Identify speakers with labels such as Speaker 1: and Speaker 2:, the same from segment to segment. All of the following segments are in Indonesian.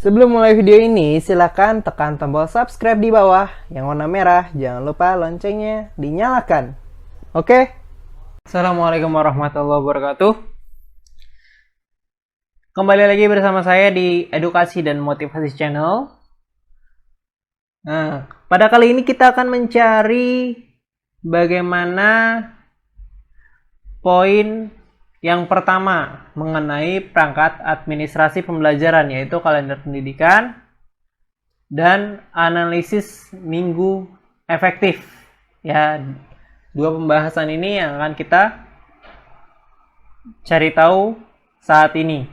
Speaker 1: Sebelum mulai video ini, silakan tekan tombol subscribe di bawah yang warna merah. Jangan lupa loncengnya dinyalakan. Oke? Assalamualaikum warahmatullahi wabarakatuh. Kembali lagi bersama saya di Edukasi dan Motivasi Channel. Nah, pada kali ini kita akan mencari bagaimana poin yang pertama mengenai perangkat administrasi pembelajaran, yaitu kalender pendidikan dan analisis minggu efektif. Ya, dua pembahasan ini yang akan kita cari tahu saat ini.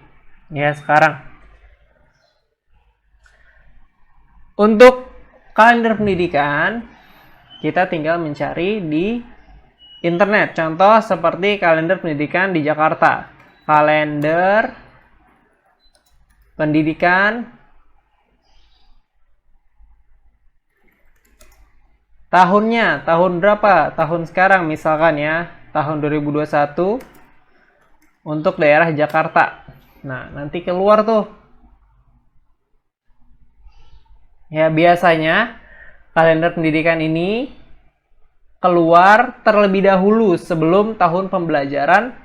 Speaker 1: Ya, sekarang. Untuk kalender pendidikan, kita tinggal mencari di internet. Contoh seperti kalender pendidikan di Jakarta. Kalender pendidikan tahunnya, tahun berapa? Tahun sekarang misalkan ya, tahun 2021 untuk daerah Jakarta. Nah, nanti keluar tuh. Ya, biasanya kalender pendidikan ini keluar terlebih dahulu sebelum tahun pembelajaran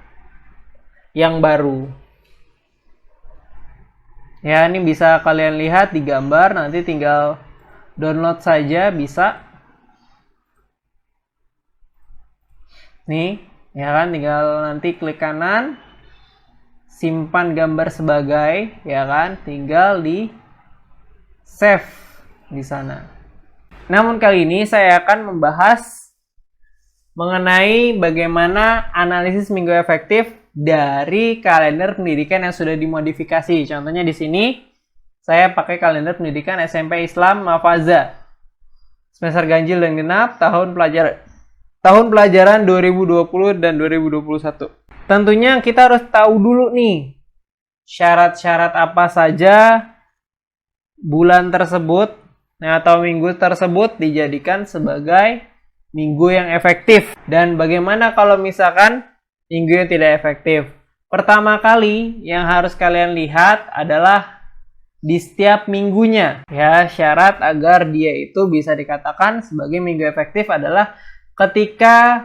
Speaker 1: yang baru. Ya, ini bisa kalian lihat di gambar, nanti tinggal download saja bisa. Nih, ya kan, tinggal nanti klik kanan, simpan gambar sebagai, ya kan, tinggal di save di sana. Namun kali ini saya akan membahas mengenai bagaimana analisis minggu efektif dari kalender pendidikan yang sudah dimodifikasi. Contohnya di sini saya pakai kalender pendidikan SMP Islam Mafaza semester ganjil dan genap tahun pelajaran 2020 dan 2021. Tentunya kita harus tahu dulu nih syarat-syarat apa saja bulan tersebut atau minggu tersebut dijadikan sebagai minggu yang efektif. Dan bagaimana kalau misalkan minggu yang tidak efektif? Pertama kali yang harus kalian lihat adalah di setiap minggunya. Ya, syarat agar dia itu bisa dikatakan sebagai minggu efektif adalah ketika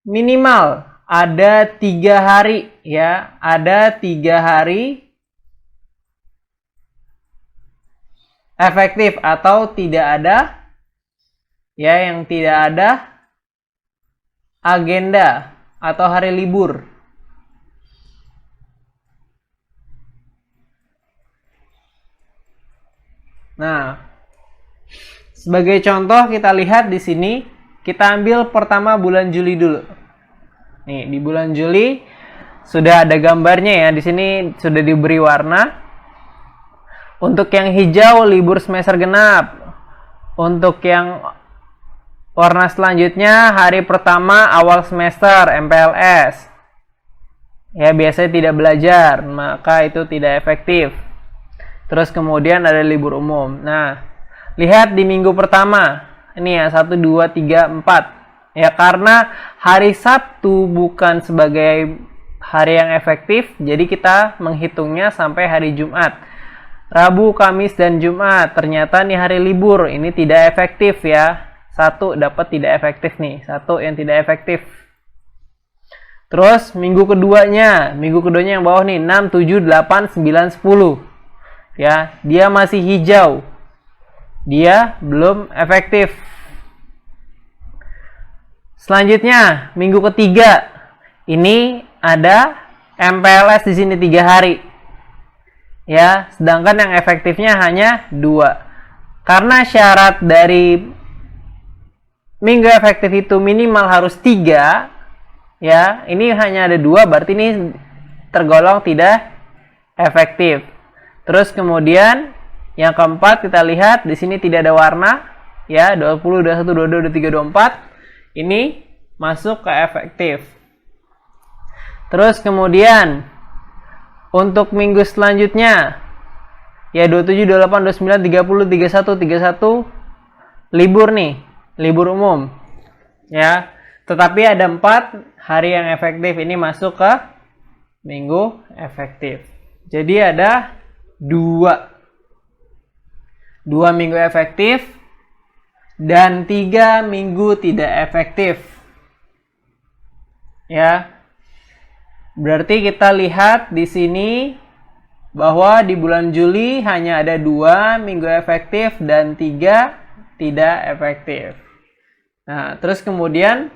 Speaker 1: minimal ada 3 hari. Ya, ada 3 hari efektif atau tidak ada, ya, yang tidak ada agenda atau hari libur. Nah, sebagai contoh kita lihat di sini, kita ambil pertama bulan Juli dulu. Nih, di bulan Juli sudah ada gambarnya ya, di sini sudah diberi warna. Untuk yang hijau libur semester genap. Untuk yang warna selanjutnya hari pertama awal semester MPLS. Ya, biasanya tidak belajar, maka itu tidak efektif. Terus kemudian ada libur umum. Nah, lihat di minggu pertama. Ini ya, 1, 2, 3, 4. Ya, karena hari Sabtu bukan sebagai hari yang efektif, jadi kita menghitungnya sampai hari Jumat. Rabu, Kamis, dan Jumat ternyata nih hari libur, ini tidak efektif ya. 1 dapat tidak efektif nih, 1 yang tidak efektif. Terus minggu keduanya yang bawah nih 6, 7, 8, 9, 10. Ya, dia masih hijau. Dia belum efektif. Selanjutnya minggu ketiga ini ada MPLS di sini 3 hari. Ya, sedangkan yang efektifnya hanya 2. Karena syarat dari minggu efektif itu minimal harus 3, ya, ini hanya ada 2, berarti ini tergolong tidak efektif. Terus kemudian yang keempat kita lihat di sini tidak ada warna, ya, 20, 21, 22, 23, 24. Ini masuk ke efektif. Terus kemudian untuk minggu selanjutnya, ya, 27, 28, 29, 30, 31, 31 libur nih, libur umum. Ya, tetapi ada 4 hari yang efektif, ini masuk ke minggu efektif. Jadi ada 2 2 minggu efektif, dan 3 minggu tidak efektif. Ya. Berarti kita lihat di sini bahwa di bulan Juli hanya ada 2 minggu efektif dan 3 tidak efektif. Nah, terus kemudian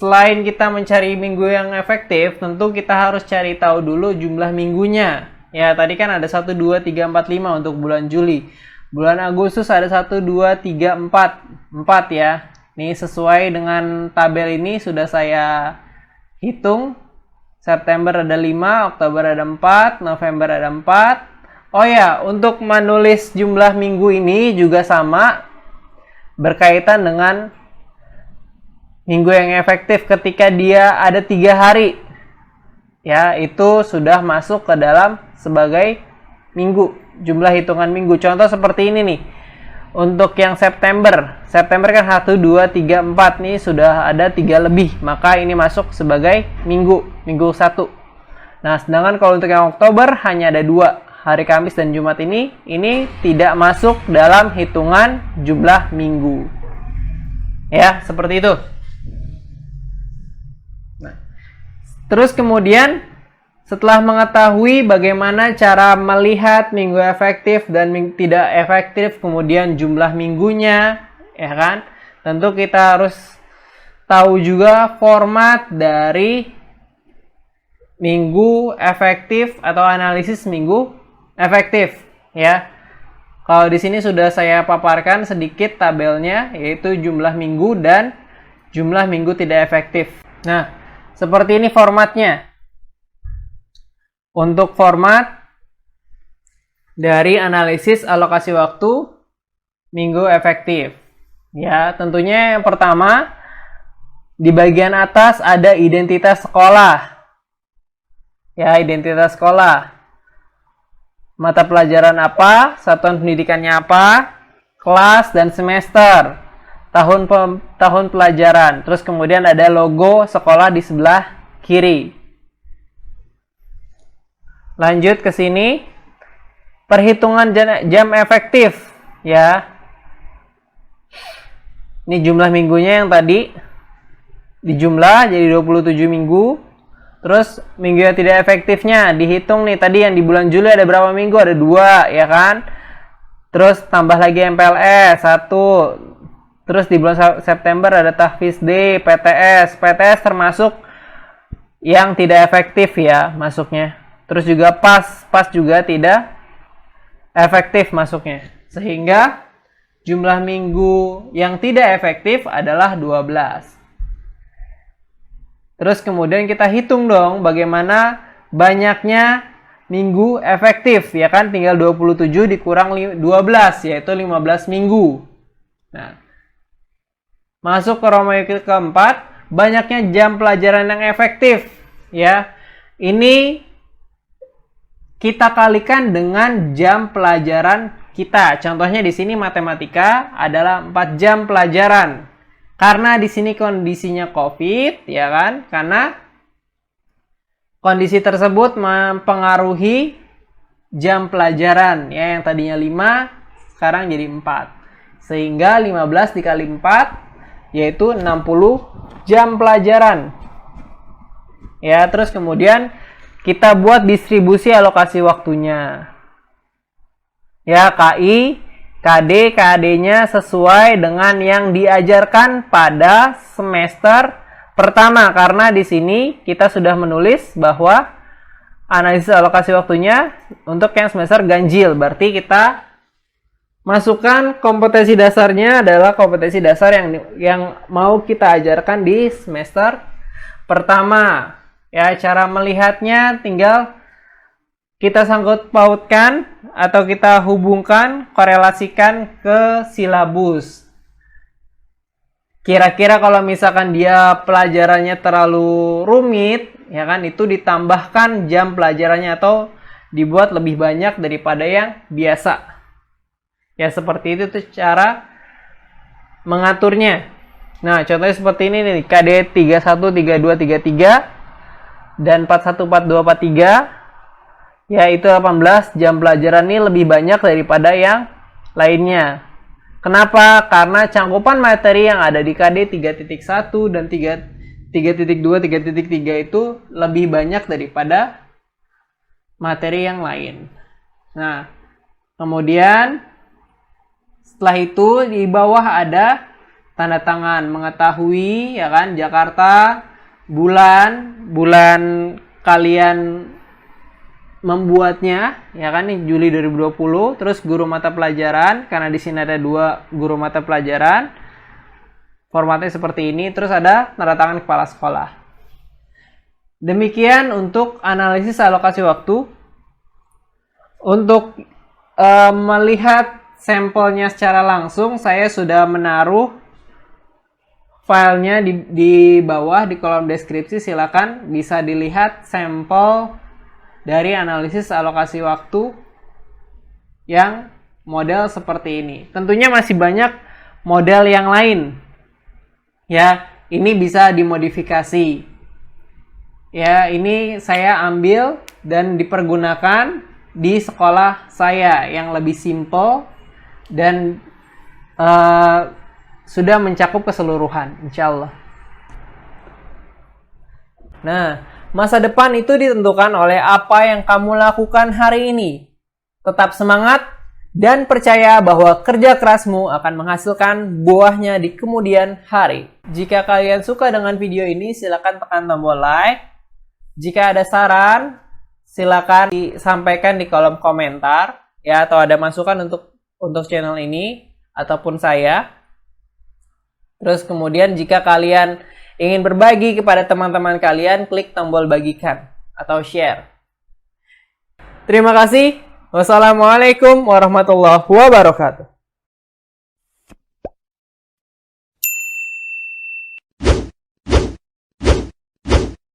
Speaker 1: selain kita mencari minggu yang efektif, tentu kita harus cari tahu dulu jumlah minggunya. Ya, tadi kan ada 1, 2, 3, 4, 5 untuk bulan Juli. Bulan Agustus ada 1, 2, 3, 4. 4 ya. Ini sesuai dengan tabel ini sudah saya hitung. September ada 5, Oktober ada 4, November ada 4. Oh ya, untuk menulis jumlah minggu ini juga sama. Berkaitan dengan minggu yang efektif ketika dia ada 3 hari. Ya, itu sudah masuk ke dalam sebagai minggu. Jumlah hitungan minggu. Contoh seperti ini nih. Untuk yang September kan 1, 2, 3, 4 nih sudah ada 3 lebih. Maka ini masuk sebagai minggu 1. Nah, sedangkan kalau untuk yang Oktober hanya ada 2, hari Kamis dan Jumat ini tidak masuk dalam hitungan jumlah minggu. Ya, seperti itu. Nah, terus kemudian setelah mengetahui bagaimana cara melihat minggu efektif dan tidak efektif, kemudian jumlah minggunya, ya kan? Tentu kita harus tahu juga format dari minggu efektif atau analisis minggu efektif, ya. Kalau di sini sudah saya paparkan sedikit tabelnya, yaitu jumlah minggu dan jumlah minggu tidak efektif. Nah, seperti ini formatnya. Untuk format dari analisis alokasi waktu minggu efektif. Ya, tentunya yang pertama di bagian atas ada identitas sekolah. Ya, identitas sekolah. Mata pelajaran apa, satuan pendidikannya apa, kelas dan semester, tahun pelajaran. Terus kemudian ada logo sekolah di sebelah kiri. Lanjut ke sini, perhitungan jam efektif, ya. Ini jumlah minggunya yang tadi dijumlah jadi 27 minggu. Terus minggu yang tidak efektifnya dihitung nih, tadi yang di bulan Juli ada berapa minggu? Ada 2, ya kan? Terus tambah lagi MPLS 1. Terus di bulan September ada Tahfiz D, PTS. PTS termasuk yang tidak efektif ya masuknya. Terus juga pas juga tidak efektif masuknya. Sehingga jumlah minggu yang tidak efektif adalah 12. Terus kemudian kita hitung dong bagaimana banyaknya minggu efektif. Ya kan, tinggal 27 dikurang 12, yaitu 15 minggu. Nah, masuk ke Romawi keempat, banyaknya jam pelajaran yang efektif. Ya, ini kita kalikan dengan jam pelajaran kita. Contohnya di sini matematika adalah 4 jam pelajaran. Karena di sini kondisinya COVID, ya kan? Karena kondisi tersebut mempengaruhi jam pelajaran, ya, yang tadinya 5 sekarang jadi 4. Sehingga 15 dikali 4 yaitu 60 jam pelajaran. Ya, terus kemudian kita buat distribusi alokasi waktunya. Ya, KI, KD, KAD-nya sesuai dengan yang diajarkan pada semester pertama. Karena di sini kita sudah menulis bahwa analisis alokasi waktunya untuk yang semester ganjil. Berarti kita masukkan kompetensi dasarnya adalah kompetensi dasar yang mau kita ajarkan di semester pertama. Ya, cara melihatnya tinggal kita sangkut pautkan atau kita hubungkan, korelasikan ke silabus. Kira-kira kalau misalkan dia pelajarannya terlalu rumit, ya kan, itu ditambahkan jam pelajarannya atau dibuat lebih banyak daripada yang biasa. Ya, seperti itu tuh cara mengaturnya. Nah, contohnya seperti ini nih, KD 31, 32, 33 dan 41, 42, 43. yaitu 18 jam pelajaran ini lebih banyak daripada yang lainnya. Kenapa? Karena cangkupan materi yang ada di KD 3.1 dan 3.2, 3.3 itu lebih banyak daripada materi yang lain. Nah, kemudian setelah itu di bawah ada tanda tangan mengetahui, ya kan, Jakarta, bulan kalian membuatnya, ya kan, nih Juli 2020, terus guru mata pelajaran, karena di sini ada 2 guru mata pelajaran, formatnya seperti ini, terus ada tanda tangan kepala sekolah. Demikian untuk analisis alokasi waktu. Untuk melihat sampelnya secara langsung, saya sudah menaruh filenya di bawah di kolom deskripsi. Silakan bisa dilihat sampel dari analisis alokasi waktu yang model seperti ini. Tentunya masih banyak model yang lain. Ya, ini bisa dimodifikasi. Ya, ini saya ambil dan dipergunakan di sekolah saya yang lebih simple dan sudah mencakup keseluruhan, insya Allah. Nah, masa depan itu ditentukan oleh apa yang kamu lakukan hari ini. Tetap semangat dan percaya bahwa kerja kerasmu akan menghasilkan buahnya di kemudian hari. Jika kalian suka dengan video ini, silakan tekan tombol like. Jika ada saran, silakan disampaikan di kolom komentar, ya, atau ada masukan untuk channel ini ataupun saya. Terus kemudian jika kalian ingin berbagi kepada teman-teman kalian, klik tombol bagikan atau share. Terima kasih. Wassalamualaikum warahmatullahi wabarakatuh.